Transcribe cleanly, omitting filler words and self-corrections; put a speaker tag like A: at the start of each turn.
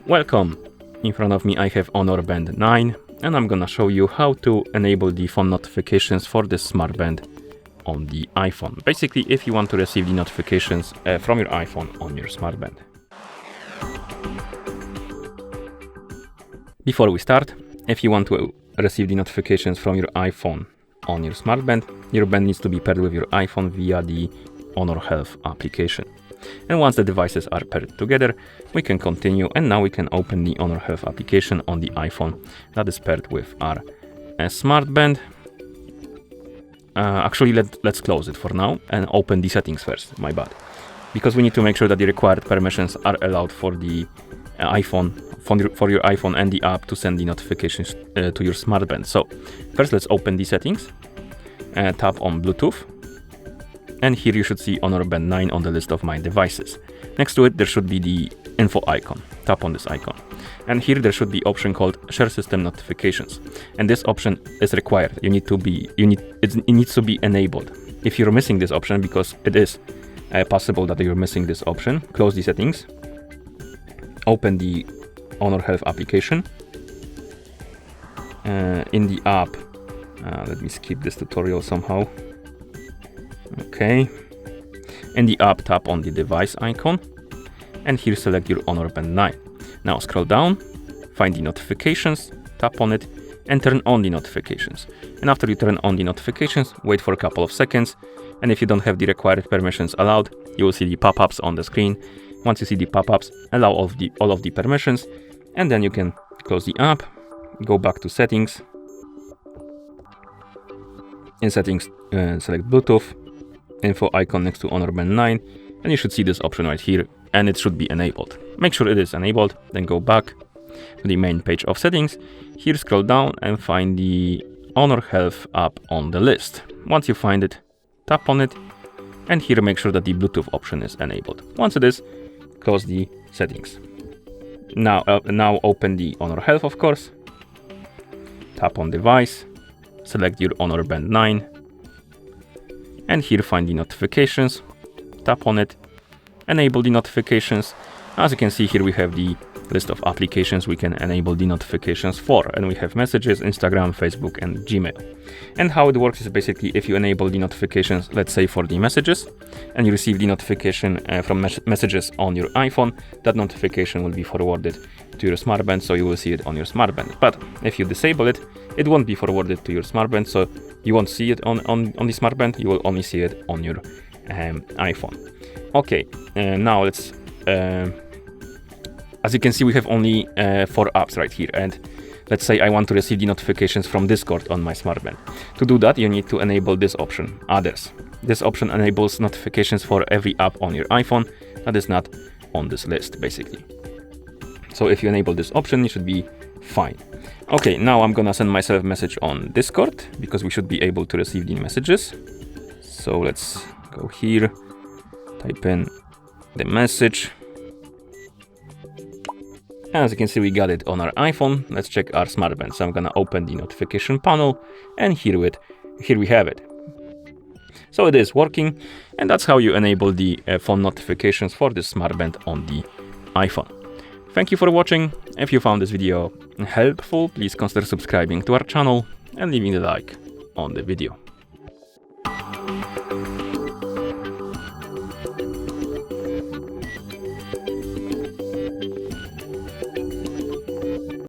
A: Welcome! In front of me I have Honor Band 9 and I'm gonna show you how to enable the phone notifications for this smart band on the iPhone. Basically, if you want to receive the notifications from your iPhone on your smart band. Before we start, if you want to receive the notifications from your iPhone on your smart band, your band needs to be paired with your iPhone via the Honor Health application. And once the devices are paired together, we can continue, and now we can open the Honor Health application on the iPhone that is paired with our smart band. Actually, let's close it for now and open the settings first, my bad. Because we need to make sure that the required permissions are allowed for the iPhone, for your iPhone and the app to send the notifications to your smart band. So first let's open the settings, tap on Bluetooth. And here you should see Honor Band 9 on the list of my devices. Next to it, there should be the info icon. Tap on this icon. And here there should be option called Share System Notifications. And this option is required. It needs to be enabled. If you're missing this option, because it is possible that you're missing this option, close the settings. Open the Honor Health application. In the app, let me skip this tutorial somehow. Okay, in the app, tap on the device icon and here select your Honor Band 9. Now scroll down, find the notifications, tap on it and turn on the notifications. And after you turn on the notifications, wait for a couple of seconds, and if you don't have the required permissions allowed, you will see the pop-ups on the screen. Once you see the pop-ups, allow all of the permissions, and then you can close the app, go back to settings. In settings, select Bluetooth, info icon next to Honor Band 9, and you should see this option right here, and it should be enabled. Make sure it is enabled, then go back to the main page of settings. Here scroll down and find the Honor Health app on the list. Once you find it, tap on it, and here make sure that the Bluetooth option is enabled. Once it is, close the settings. Now open the Honor Health, of course. Tap on device, select your Honor Band 9, and here find the notifications, tap on it, enable the notifications. As you can see here, we have the list of applications we can enable the notifications for, and we have messages, Instagram, Facebook and Gmail. And how it works is basically if you enable the notifications, let's say for the messages, and you receive the notification from messages on your iPhone, that notification will be forwarded to your smart band, so you will see it on your smart band. But if you disable it, it won't be forwarded to your smart band, so you won't see it on the smart band, you will only see it on your iPhone. Okay, now let's, as you can see, we have only 4 apps right here, and let's say I want to receive the notifications from Discord on my smart band. To do that, you need to enable this option, Others. This option enables notifications for every app on your iPhone that is not on this list, basically. So if you enable this option, you should be fine. Okay, now I'm gonna send myself a message on Discord because we should be able to receive the messages. So let's go here, type in the message. As you can see, we got it on our iPhone. Let's check our smart band. So I'm gonna open the notification panel, and here we have it. So it is working, and that's how you enable the phone notifications for this smart band on the iPhone. Thank you for watching. If you found this video helpful, please consider subscribing to our channel and leaving a like on the video.